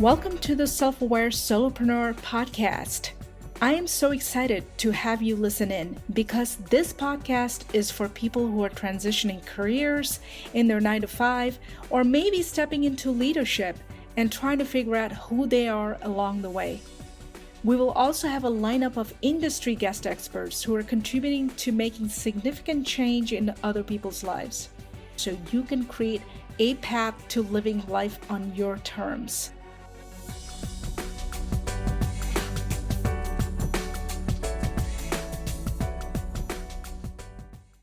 Welcome to the Self-Aware Solopreneur podcast. I am so excited to have you listen in because this podcast is for people who are transitioning careers in their 9 to 5 or maybe stepping into leadership and trying to figure out who they are along the way. We will also have a lineup of industry guest experts who are contributing to making significant change in other people's lives so you can create a path to living life on your terms.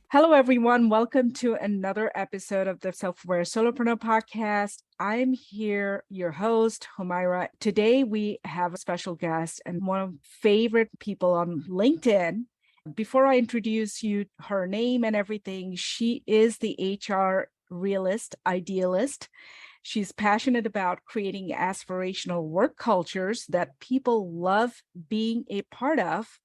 Hello, everyone. Welcome to another episode of the Self-Aware Solopreneur podcast. I'm here, your host, Humaira. Today, we have a special guest and one of my favorite people on LinkedIn. Before I introduce you her name and everything, she is the HR Realist Idealist. She's passionate about creating aspirational work cultures that people love being a part of,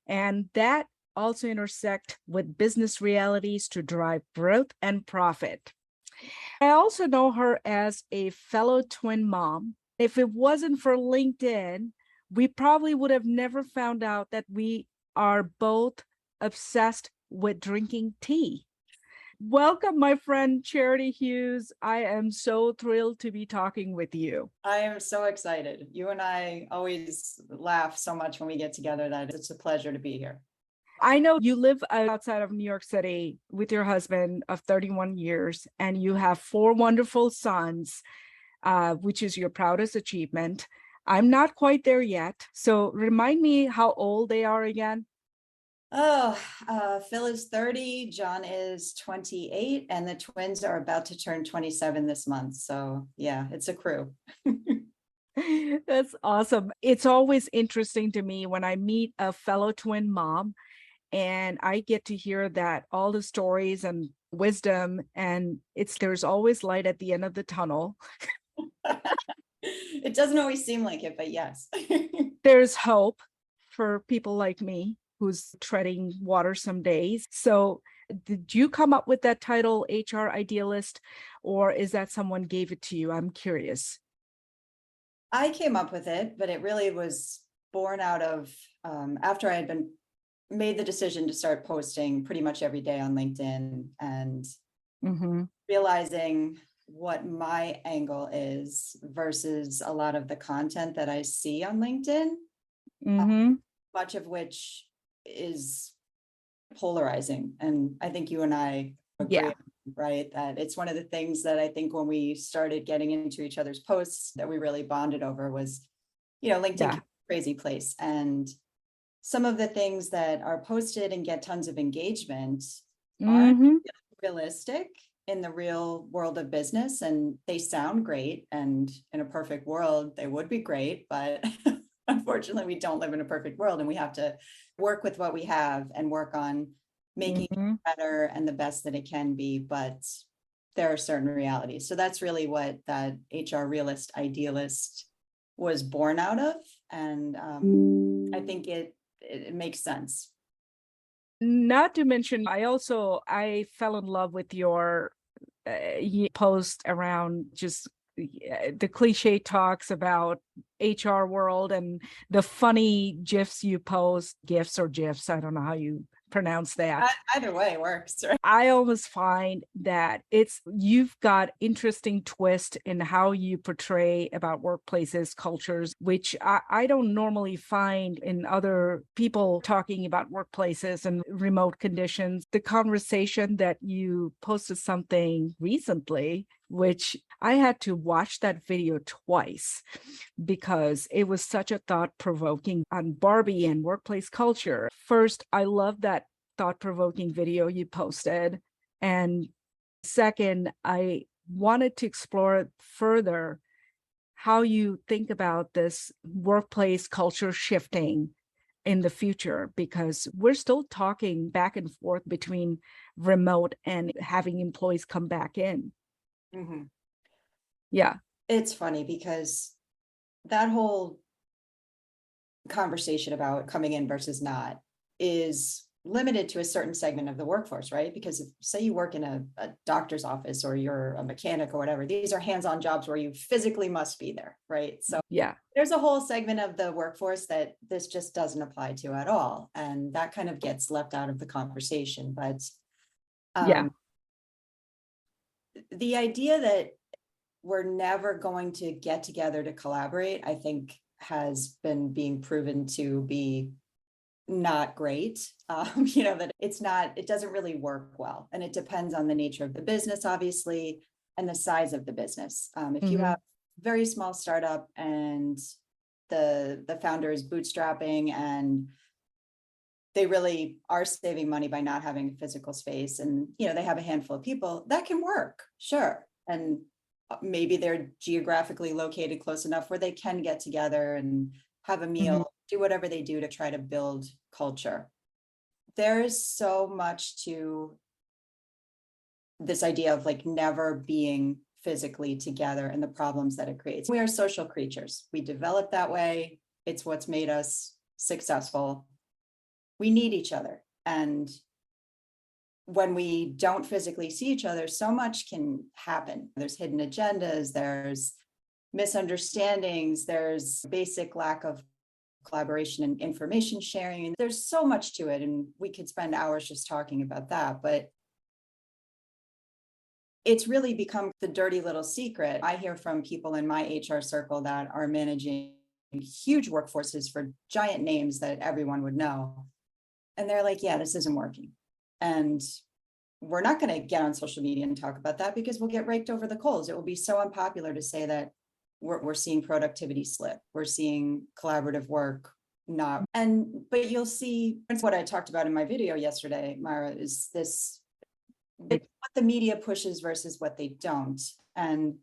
and that also intersect with business realities to drive growth and profit. I also know her as a fellow twin mom. If it wasn't for LinkedIn, we probably would have never found out that we are both obsessed with drinking tea. Welcome, my friend Charity Hughes. I am so thrilled to be talking with you. I am so excited. You and I always laugh so much when we get together that it's a pleasure to be here. I know you live outside of New York City with your husband of 31 years, and you have 4 wonderful sons, which is your proudest achievement. I'm not quite there yet. So remind me how old they are again. Phil is 30, John is 28, and the twins are about to turn 27 this month. So yeah, it's a crew. That's awesome. It's always interesting to me when I meet a fellow twin mom and I get to hear that all the stories and wisdom, and there's always light at the end of the tunnel. It doesn't always seem like it, but yes. There's hope for people like me who's treading water some days. So did you come up with that title, HR Idealist, or is that someone gave it to you? I'm curious. I came up with it, but it really was born out of after I had made the decision to start posting pretty much every day on LinkedIn and realizing what my angle is versus a lot of the content that I see on LinkedIn, much of which is polarizing. And I think you and I agree, right? That it's one of the things that I think when we started getting into each other's posts that we really bonded over was, LinkedIn can be a crazy place. And some of the things that are posted and get tons of engagement aren't realistic in the real world of business, and they sound great. And in a perfect world, they would be great, but unfortunately, we don't live in a perfect world, and we have to work with what we have and work on making it better and the best that it can be. But there are certain realities. So that's really what that HR Realist Idealist was born out of. And I think it makes sense. Not to mention, I fell in love with your post around just the cliche talks about HR world and the funny GIFs you post, GIFs or GIFs, I don't know how you pronounce that. Either way works, right? I always find that you've got interesting twist in how you portray about workplaces, cultures, which I don't normally find in other people talking about workplaces and remote conditions. The conversation that you posted something recently, which I had to watch that video twice because it was such a thought-provoking on Barbie and workplace culture. First, I love that thought-provoking video you posted. And second, I wanted to explore further how you think about this workplace culture shifting in the future, because we're still talking back and forth between remote and having employees come back in. Yeah. It's funny because that whole conversation about coming in versus not is limited to a certain segment of the workforce, right? Because if, say you work in a doctor's office or you're a mechanic or whatever, these are hands-on jobs where you physically must be there, right? So Yeah. there's a whole segment of the workforce that this just doesn't apply to at all. And that kind of gets left out of the conversation. But Yeah. the idea that we're never going to get together to collaborate, I think has been being proven to be not great. That it doesn't really work well. And it depends on the nature of the business, obviously, and the size of the business. If you have a very small startup and the founder is bootstrapping and they really are saving money by not having a physical space, and they have a handful of people, that can work, sure. And maybe they're geographically located close enough where they can get together and have a meal, do whatever they do to try to build culture. There is so much to this idea of like never being physically together and the problems that it creates. We are social creatures. We develop that way. It's what's made us successful. We need each other. And when we don't physically see each other, so much can happen. There's hidden agendas, there's misunderstandings, there's basic lack of collaboration and information sharing. There's so much to it, and we could spend hours just talking about that, but it's really become the dirty little secret. I hear from people in my HR circle that are managing huge workforces for giant names that everyone would know. And they're like, yeah, this isn't working. And we're not going to get on social media and talk about that because we'll get raked over the coals. It will be so unpopular to say that we're seeing productivity slip. We're seeing collaborative work not. But you'll see, it's what I talked about in my video yesterday, Myra, is this, what the media pushes versus what they don't. And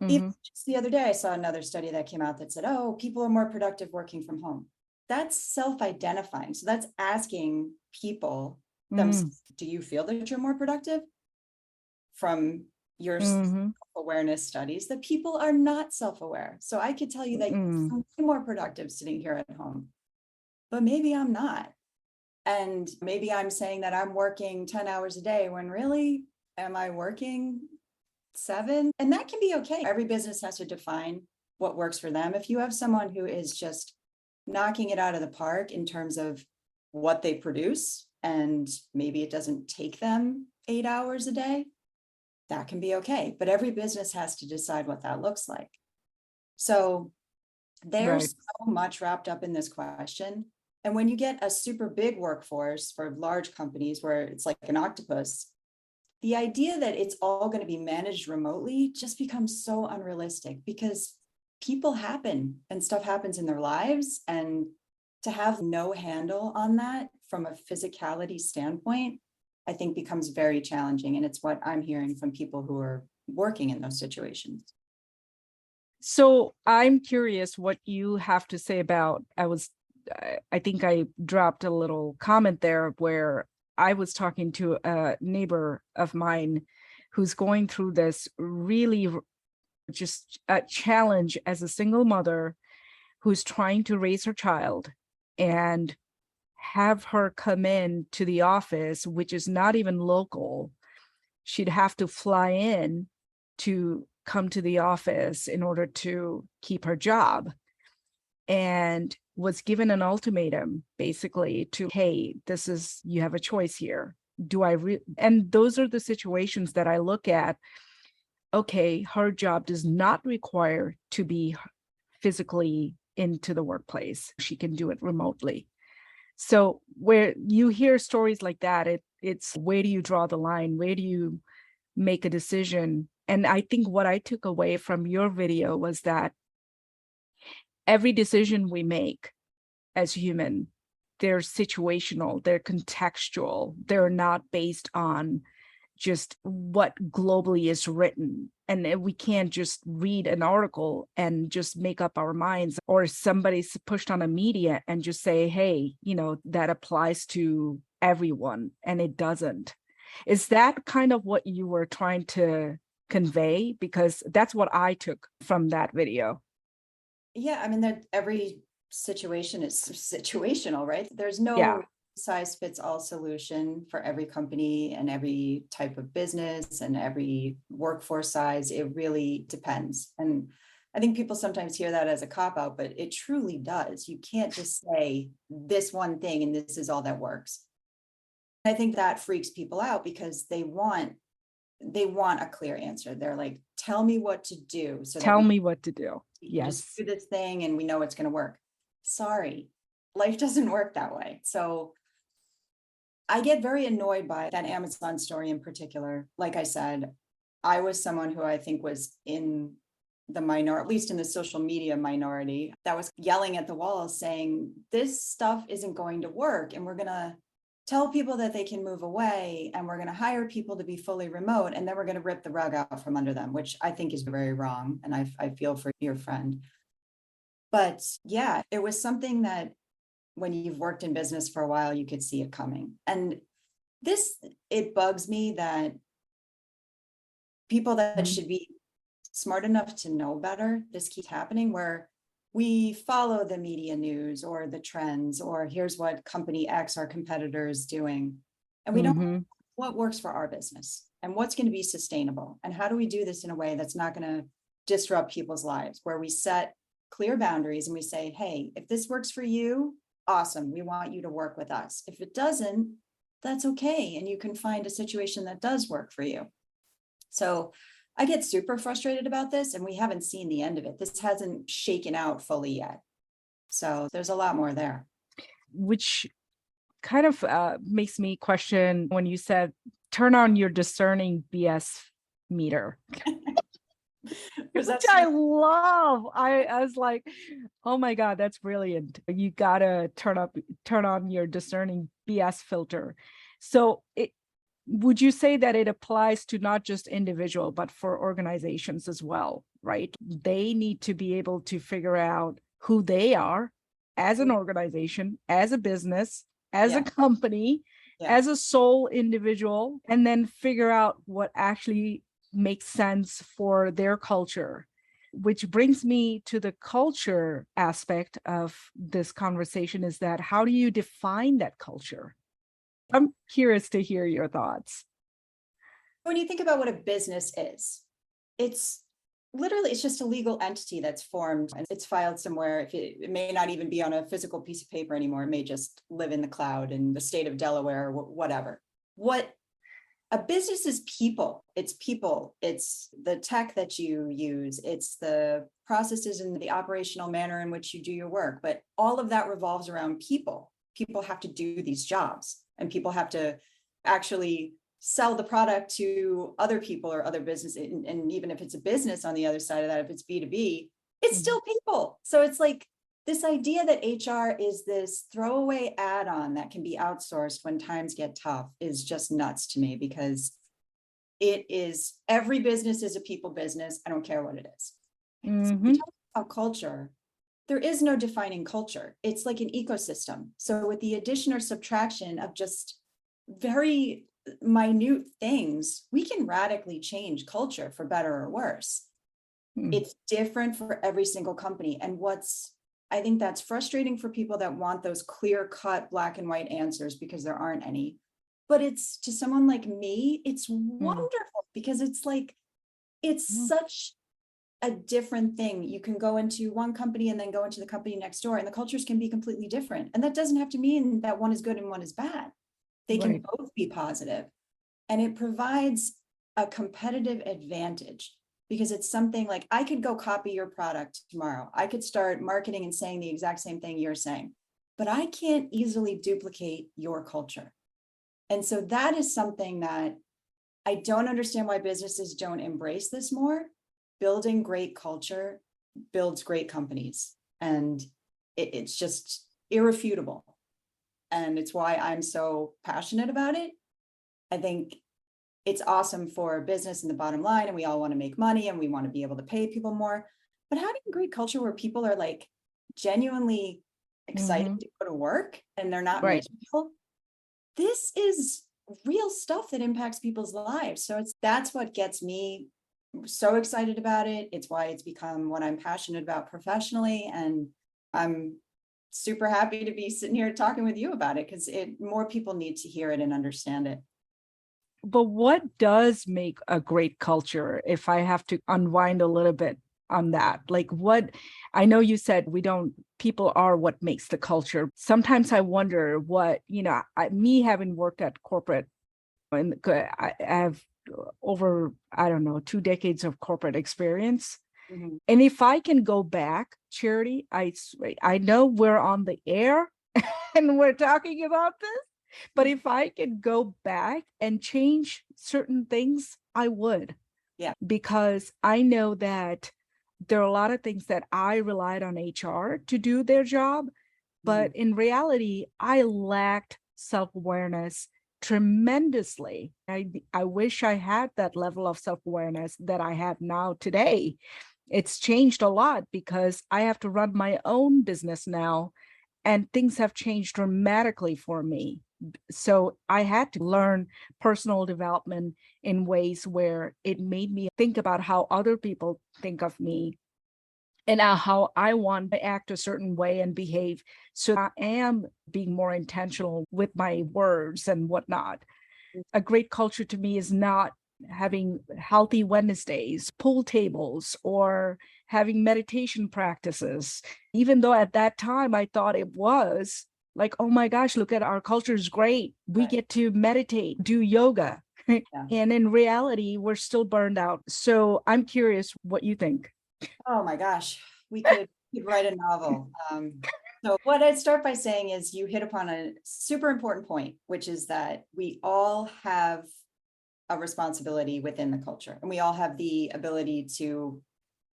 even just the other day, I saw another study that came out that said, oh, people are more productive working from home. That's self-identifying. So that's asking people themselves, do you feel that you're more productive? From your self-awareness studies, that people are not self-aware. So I could tell you that I'm more productive sitting here at home, but maybe I'm not. And maybe I'm saying that I'm working 10 hours a day when really, am I working 7? And that can be okay. Every business has to define what works for them. If you have someone who is just knocking it out of the park in terms of what they produce, and maybe it doesn't take them 8 hours a day, that can be okay. But every business has to decide what that looks like. So there's so much wrapped up in this question. And when you get a super big workforce for large companies where it's like an octopus, the idea that it's all going to be managed remotely just becomes so unrealistic, because people happen and stuff happens in their lives. And to have no handle on that from a physicality standpoint, I think becomes very challenging. And it's what I'm hearing from people who are working in those situations. So I'm curious what you have to say about, I think I dropped a little comment there where I was talking to a neighbor of mine who's going through this really just a challenge as a single mother who's trying to raise her child and have her come in to the office, which is not even local. She'd have to fly in to come to the office in order to keep her job, and was given an ultimatum basically to, hey, you have a choice here. And those are the situations that I look at. Okay, her job does not require to be physically into the workplace. She can do it remotely. So where you hear stories like that, it's where do you draw the line? Where do you make a decision? And I think what I took away from your video was that every decision we make as human, they're situational, they're contextual, they're not based on just what globally is written. And we can't just read an article and just make up our minds, or somebody's pushed on a media and just say, hey, that applies to everyone, and it doesn't. Is that kind of what you were trying to convey? Because that's what I took from that video. Yeah, I mean, every situation is situational, right? There's no size fits all solution for every company and every type of business and every workforce size. It really depends. And I think people sometimes hear that as a cop out, but it truly does. You can't just say this one thing and this is all that works. I think that freaks people out because they want a clear answer. They're like, tell me what to do. So tell me what to do. you Yes. just do this thing and we know it's going to work. Sorry, life doesn't work that way. So I get very annoyed by that Amazon story in particular. Like I said, I was someone who I think was in the minority, at least in the social media minority, that was yelling at the walls saying, this stuff isn't going to work. And we're going to tell people that they can move away and we're going to hire people to be fully remote. And then we're going to rip the rug out from under them, which I think is very wrong. And I feel for your friend. But yeah, it was something that when you've worked in business for a while, you could see it coming. And it bugs me that people that should be smart enough to know better, this keeps happening where we follow the media news or the trends, or here's what company X, our competitor, is doing. And we don't know what works for our business and what's going to be sustainable. And how do we do this in a way that's not going to disrupt people's lives, where we set clear boundaries and we say, hey, if this works for you, awesome. We want you to work with us. If it doesn't, that's okay. And you can find a situation that does work for you. So I get super frustrated about this, and we haven't seen the end of it. This hasn't shaken out fully yet. So there's a lot more there. Which kind of makes me question when you said, turn on your discerning BS meter. Which I love. I was like, oh my God, that's brilliant. You gotta turn on your discerning BS filter. So would you say that it applies to not just individual, but for organizations as well, right? They need to be able to figure out who they are as an organization, as a business, as a company, as a sole individual, and then figure out what actually makes sense for their culture. Which brings me to the culture aspect of this conversation, is that how do you define that culture? I'm curious to hear your thoughts. When you think about what a business is, it's just a legal entity that's formed and it's filed somewhere. It may not even be on a physical piece of paper anymore. It may just live in the cloud in the state of Delaware or whatever. What a business is people. It's people. It's the tech that you use. It's the processes and the operational manner in which you do your work. But all of that revolves around people. People have to do these jobs, and people have to actually sell the product to other people or other business. And even if it's a business on the other side of that, if it's B2B, it's still people. So it's like this idea that HR is this throwaway add-on that can be outsourced when times get tough is just nuts to me, because every business is a people business. I don't care what it is. So we talk about culture. There is no defining culture. It's like an ecosystem. So with the addition or subtraction of just very minute things, we can radically change culture for better or worse. It's different for every single company. And I think that's frustrating for people that want those clear-cut black and white answers, because there aren't any. But it's, to someone like me, it's wonderful, because it's like, it's such a different thing. You can go into one company and then go into the company next door, and the cultures can be completely different. And that doesn't have to mean that one is good and one is bad. They can both be positive. And it provides a competitive advantage, because it's something like, I could go copy your product tomorrow. I could start marketing and saying the exact same thing you're saying, but I can't easily duplicate your culture. And so that is something that I don't understand why businesses don't embrace this more. Building great culture builds great companies, and it's just irrefutable. And it's why I'm so passionate about it. I think it's awesome for business and the bottom line, and we all want to make money and we want to be able to pay people more. But having a great culture where people are like genuinely excited to go to work and they're not miserable, this is real stuff that impacts people's lives. So that's what gets me so excited about it. It's why it's become what I'm passionate about professionally. And I'm super happy to be sitting here talking with you about it because more people need to hear it and understand it. But what does make a great culture, if I have to unwind a little bit on that? Like, what, I know you said people are what makes the culture. Sometimes I wonder what, me having worked at corporate, and I have over, I don't know, 2 decades of corporate experience. Mhm. And if I can go back, Charity, I know we're on the air and we're talking about this, but if I could go back and change certain things, I would. Yeah. Because I know that there are a lot of things that I relied on HR to do their job, but in reality, I lacked self-awareness tremendously. I wish I had that level of self-awareness that I have now today. It's changed a lot because I have to run my own business now, and things have changed dramatically for me. So I had to learn personal development in ways where it made me think about how other people think of me and how I want to act a certain way and behave. So I am being more intentional with my words and whatnot. A great culture to me is not having healthy Wednesdays, pool tables, or having meditation practices. Even though at that time I thought it was like, oh my gosh, look at our culture is great. We Right. get to meditate, do yoga. Yeah. And in reality, we're still burned out. So I'm curious what you think. Oh my gosh, we could write a novel. So what I'd start by saying is you hit upon a super important point, which is that we all have a responsibility within the culture, and we all have the ability to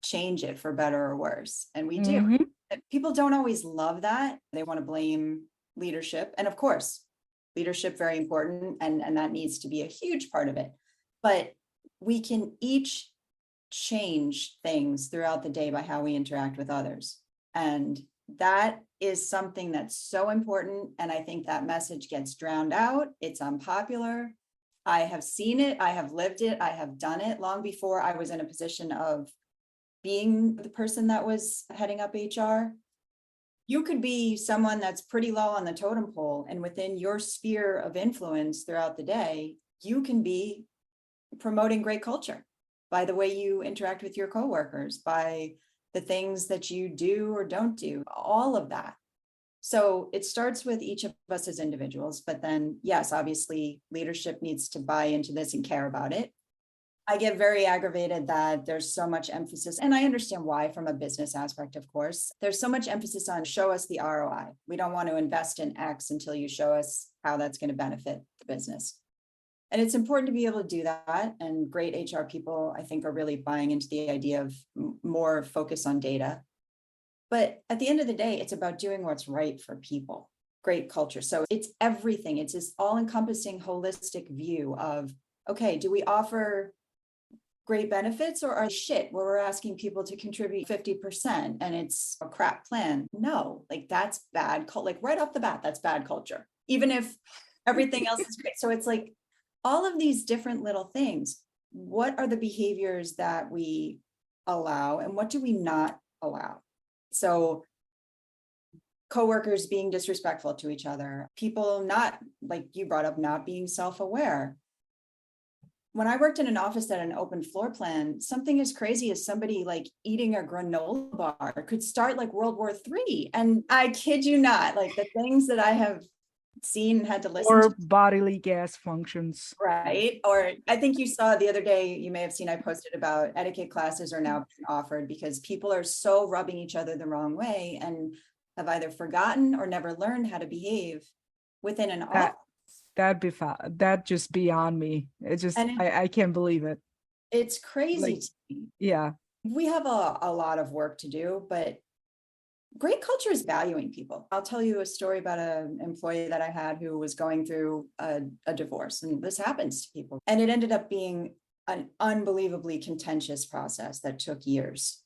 change it for better or worse. And we do. Mhm. People don't always love that. They want to blame leadership. And of course, leadership very important, and that needs to be a huge part of it. But we can each change things throughout the day by how we interact with others. And that is something that's so important. And I think that message gets drowned out. It's unpopular. I have seen it. I have lived it. I have done it long before I was in a position of being the person that was heading up HR. You could be someone that's pretty low on the totem pole, and within your sphere of influence throughout the day, you can be promoting great culture by the way you interact with your coworkers, by the things that you do or don't do, all of that. So it starts with each of us as individuals, but then, yes, obviously leadership needs to buy into this and care about it. I get very aggravated that there's so much emphasis, and I understand why from a business aspect, of course. There's so much emphasis on show us the ROI. We don't want to invest in X until you show us how that's going to benefit the business. And it's important to be able to do that. And great HR people, I think, are really buying into the idea of more focus on data. But at the end of the day, it's about doing what's right for people. Great culture. So it's everything. It's this all-encompassing, holistic view of, okay, do we offer great benefits, or are shit where we're asking people to contribute 50% and it's a crap plan? No, like that's bad. Like right off the bat, that's bad culture, even if everything else is great. So it's like all of these different little things. What are the behaviors that we allow and what do we not allow? So coworkers being disrespectful to each other, people not, like you brought up, not being self-aware. When I worked in an office at an open floor plan, something as crazy as somebody like eating a granola bar could start like World War III. And I kid you not, like the things that I have seen and had to listen Or to. bodily gas functions. Right. Or I think you saw the other day, you may have seen, I posted about etiquette classes are now being offered because people are so rubbing each other the wrong way and have either forgotten or never learned how to behave within an office. That just beyond me. It just, And I can't believe it. it's crazy Like, to me. yeah. We have a lot of work to do, but great culture is valuing people. I'll tell you a story about an employee that I had who was going through a divorce, and this happens to people. And it ended up being an unbelievably contentious process that took years.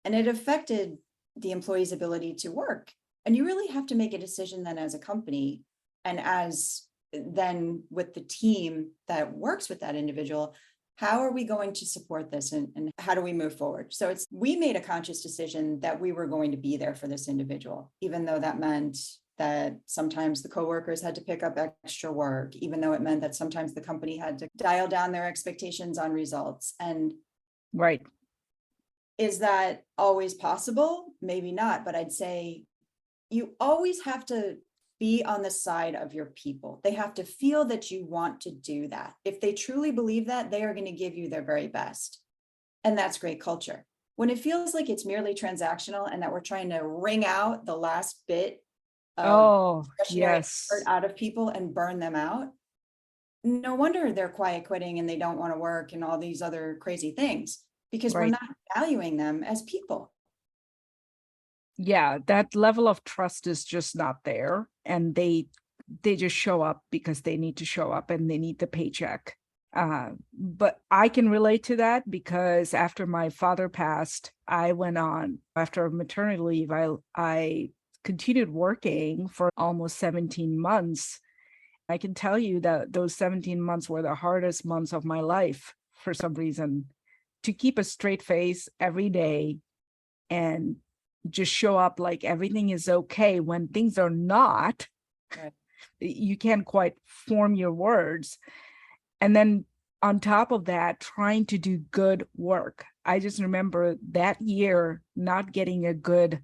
And it affected the employee's ability to work. And you really have to make a decision then as a company and as then with the team that works with that individual. how are we going to support this and how do we move forward? So we made a conscious decision that we were going to be there for this individual, even though that meant that sometimes the coworkers had to pick up extra work, even though it meant that sometimes the company had to dial down their expectations on results. And right. Is that always possible? Maybe not, but I'd say you always have to be on the side of your people. They have to feel that you want to do that. If they truly believe that, they are going to give you their very best. And that's great culture. When it feels like it's merely transactional and that we're trying to wring out the last bit of discretionary effort out of people and burn them out, no wonder they're quiet quitting and they don't want to work and all these other crazy things, because we're not valuing them as people. Yeah, that level of trust is just not there. And they just show up because they need to show up and they need the paycheck. But I can relate to that because after my father passed, I went on after maternity leave. I continued working for almost 17 months. I can tell you that those 17 months were the hardest months of my life for some reason. To keep a straight face every day and just show up like everything is okay when things are not. Right. You can't quite form your words. And then on top of that, trying to do good work. I just remember that year not getting a good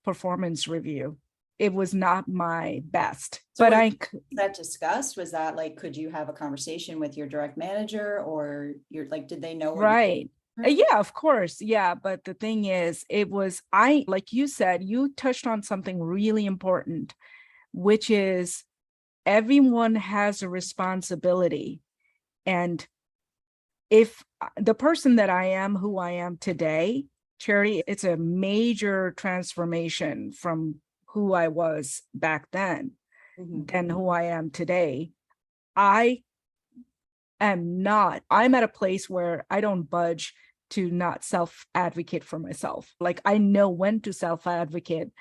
performance review. It was not my best. So but was that discussed? Was that like, could you have a conversation with your direct manager, or you're like, did they know? Right. Yeah, of course. Yeah. But the thing is, like you said, you touched on something really important, which is everyone has a responsibility. And if the person that I am, who I am today, Charity, it's a major transformation from who I was back then than who I am today. I'm at a place where I don't budge to not self-advocate for myself. Like I know when to self-advocate.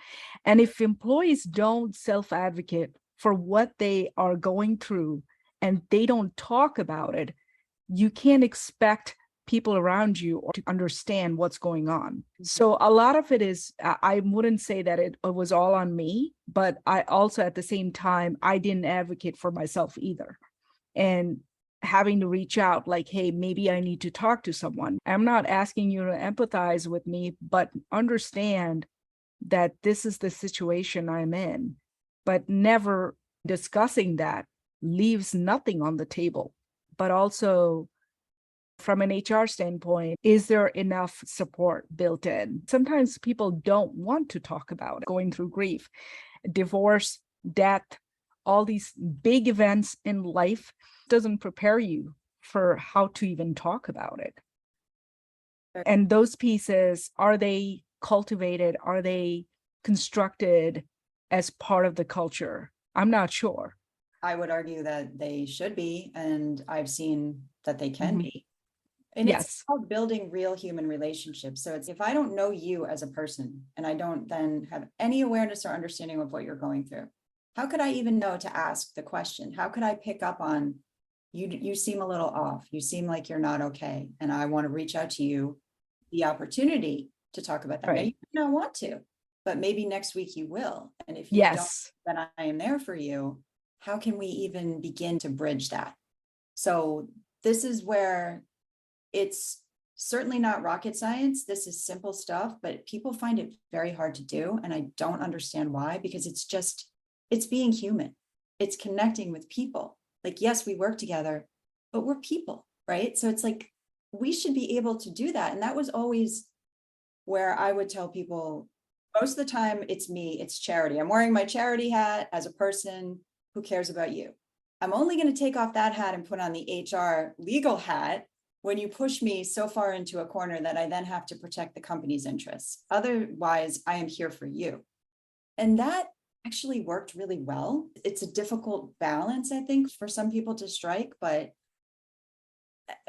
And if employees don't self-advocate for what they are going through and they don't talk about it, you can't expect people around you to understand what's going on. So a lot of it is, I wouldn't say that it was all on me, but I also at the same time, I didn't advocate for myself either. And having to reach out like, hey, maybe I need to talk to someone. I'm not asking you to empathize with me, but understand that this is the situation I'm in. But never discussing that leaves nothing on the table. But also from an HR standpoint, is there enough support built in? Sometimes people don't want to talk about it, going through grief, divorce, death, all these big events in life doesn't prepare you for how to even talk about it. And those pieces, are they cultivated? Are they constructed as part of the culture? I'm not sure. I would argue that they should be, and I've seen that they can be. And it's called building real human relationships. So it's, if I don't know you as a person and I don't then have any awareness or understanding of what you're going through, how could I even know to ask the question? How could I pick up on you seem a little off. You seem like you're not okay. And I want to reach out to you, the opportunity to talk about that. Now, you may not want to, but maybe next week you will. And if you don't, then I am there for you. How can we even begin to bridge that? So this is where it's certainly not rocket science. This is simple stuff, but people find it very hard to do. And I don't understand why, because it's being human. It's connecting with people. Like, yes, we work together, but we're people, right? So it's like, we should be able to do that. And that was always where I would tell people, most of the time, it's me, it's charity. I'm wearing my charity hat as a person who cares about you. I'm only going to take off that hat and put on the HR legal hat when you push me so far into a corner that I then have to protect the company's interests. Otherwise, I am here for you. And that actually worked really well. It's a difficult balance, I think, for some people to strike, but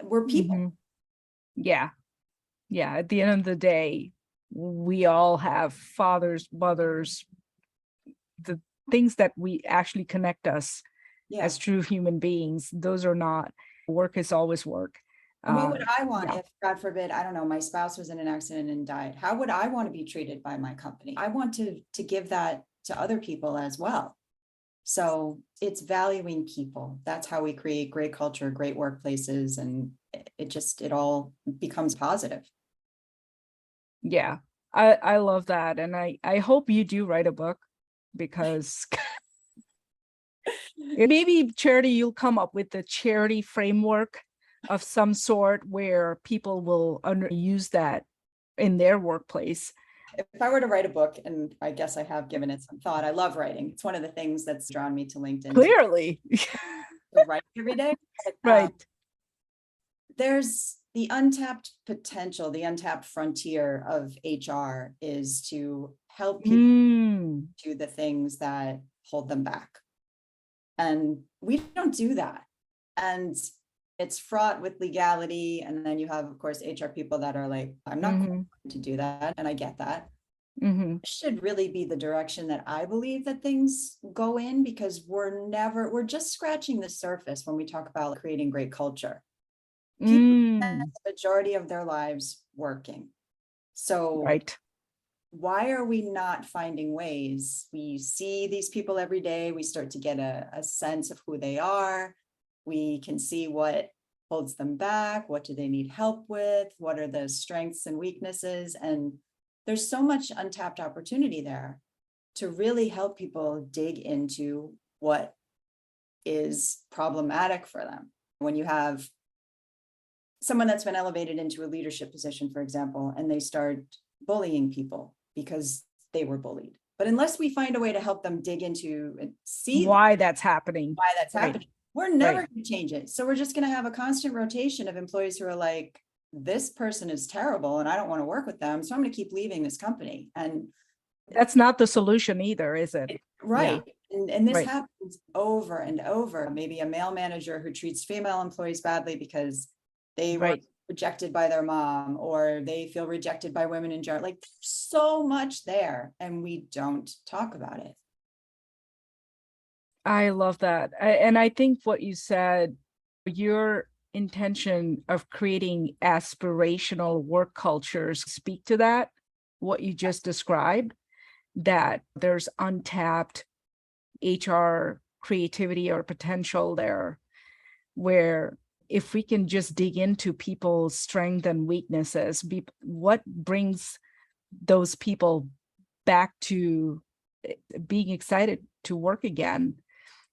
we're people. Yeah. At the end of the day, we all have fathers, mothers, the things that we actually connect us as true human beings. Those are not, work is always work. And what would I want Yeah. if, God forbid, I don't know, my spouse was in an accident and died? How would I want to be treated by my company? I want to give that to other people as well. So it's valuing people. That's how we create great culture, great workplaces, and it all becomes positive. Yeah. I love that. And I hope you do write a book, because maybe Charity, you'll come up with a charity framework of some sort where people will use that in their workplace. If I were to write a book, and I guess I have given it some thought, I love writing. It's one of the things that's drawn me to LinkedIn. Clearly. To write every day. Right. There's the untapped potential, the untapped frontier of HR is to help people do the things that hold them back. And we don't do that. And it's fraught with legality. And then you have, of course, HR people that are like, I'm not going to do that. And I get that. It should really be the direction that I believe that things go in, because we're just scratching the surface when we talk about creating great culture. People spend the majority of their lives working. So right. Why are we not finding ways? We see these people every day. We start to get a sense of who they are. We can see what holds them back. What do they need help with? What are the strengths and weaknesses? And there's so much untapped opportunity there to really help people dig into what is problematic for them. When you have someone that's been elevated into a leadership position, for example, and they start bullying people because they were bullied. But unless we find a way to help them dig into and see why that's happening, we're never going to change it. So we're just going to have a constant rotation of employees who are like, this person is terrible and I don't want to work with them, so I'm going to keep leaving this company. And that's not the solution either, is it? Right. Yeah. And this happens over and over. Maybe a male manager who treats female employees badly because they were rejected by their mom, or they feel rejected by women in general. Like, there's so much there and we don't talk about it. I love that. And I think what you said, your intention of creating aspirational work cultures speak to that, what you just described, that there's untapped HR creativity or potential there, where if we can just dig into people's strengths and weaknesses, what brings those people back to being excited to work again.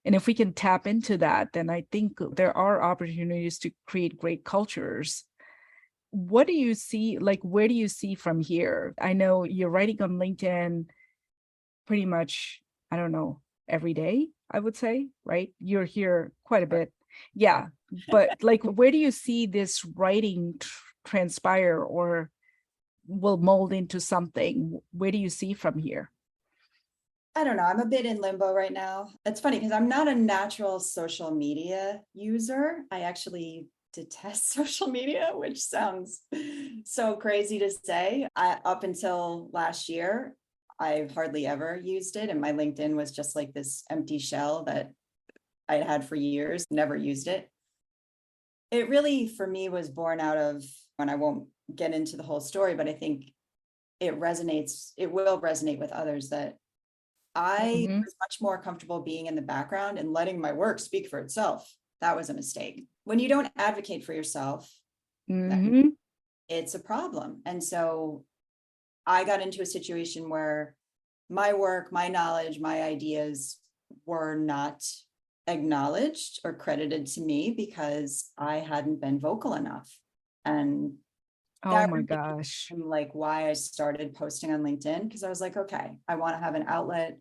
And if we can tap into that, then I think there are opportunities to create great cultures. What do you see, like, where do you see from here? I know you're writing on LinkedIn pretty much, I don't know, every day, I would say, right? You're here quite a bit. Yeah. But like, where do you see this writing transpire or will mold into something? Where do you see from here? I don't know. I'm a bit in limbo right now. It's funny because I'm not a natural social media user. I actually detest social media, which sounds so crazy to say. Up until last year, I've hardly ever used it. And my LinkedIn was just like this empty shell that I had for years, never used it. It really, for me, was born out of, and I won't get into the whole story, but I think it will resonate with others, that I was much more comfortable being in the background and letting my work speak for itself. That was a mistake. When you don't advocate for yourself, it's a problem. And so I got into a situation where my work, my knowledge, my ideas were not acknowledged or credited to me because I hadn't been vocal enough. And oh my gosh, like why I started posting on LinkedIn, because I was like, okay, I want to have an outlet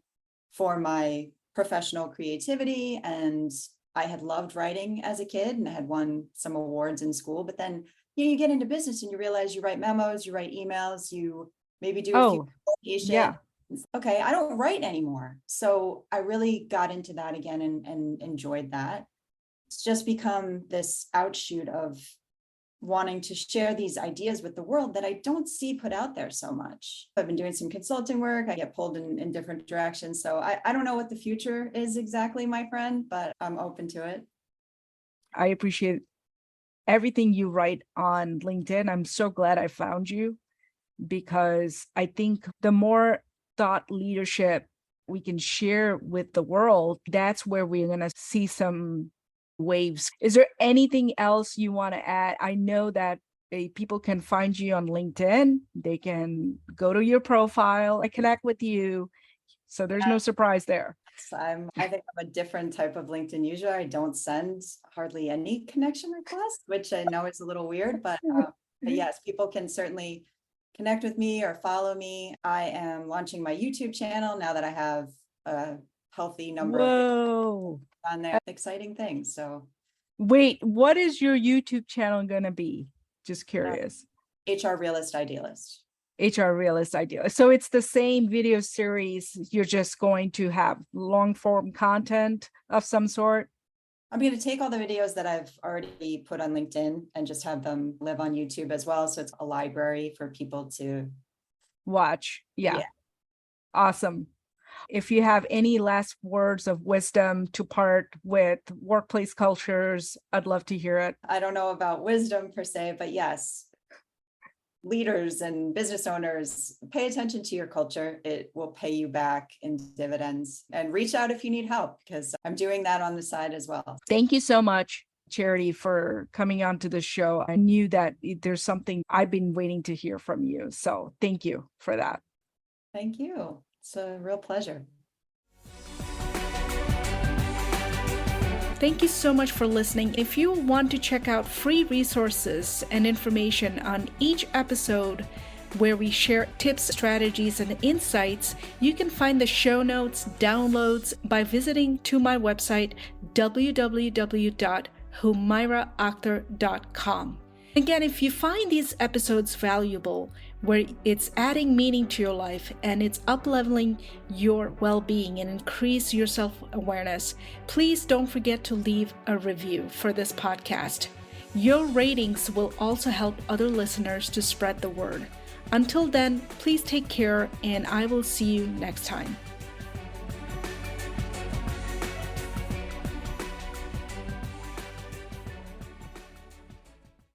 for my professional creativity. And I had loved writing as a kid and I had won some awards in school, but then you get into business and you realize you write memos, you write emails, you maybe do a few publications. Yeah. Okay, I don't write anymore. So I really got into that again and enjoyed that. It's just become this outshoot of wanting to share these ideas with the world that I don't see put out there so much. I've been doing some consulting work. I get pulled in different directions. So I don't know what the future is exactly, my friend, but I'm open to it. I appreciate everything you write on LinkedIn. I'm so glad I found you, because I think the more thought leadership we can share with the world, that's where we're going to see some waves. Is there anything else you want to add? I know that people can find you on LinkedIn. They can go to your profile and connect with you. So there's no surprise there. I think I'm a different type of LinkedIn user. I don't send hardly any connection requests, which I know is a little weird, but yes, people can certainly connect with me or follow me. I am launching my YouTube channel now that I have a healthy number of videos on there. Exciting things. So wait, what is your YouTube channel going to be? Just curious. HR Realist Idealist. HR Realist Idealist. So it's the same video series. You're just going to have long form content of some sort. I'm going to take all the videos that I've already put on LinkedIn and just have them live on YouTube as well. So it's a library for people to watch. Yeah. Awesome. If you have any last words of wisdom to part with workplace cultures, I'd love to hear it. I don't know about wisdom per se, but yes, leaders and business owners, pay attention to your culture. It will pay you back in dividends, and reach out if you need help, because I'm doing that on the side as well. Thank you so much, Charity, for coming on to the show. I knew that there's something I've been waiting to hear from you. So thank you for that. Thank you. It's a real pleasure. Thank you so much for listening. If you want to check out free resources and information on each episode where we share tips, strategies, and insights, you can find the show notes, downloads by visiting to my website, www.humairaakhtar.com. Again, if you find these episodes valuable, where it's adding meaning to your life and it's up-leveling your well-being and increase your self-awareness, please don't forget to leave a review for this podcast. Your ratings will also help other listeners to spread the word. Until then, please take care, and I will see you next time.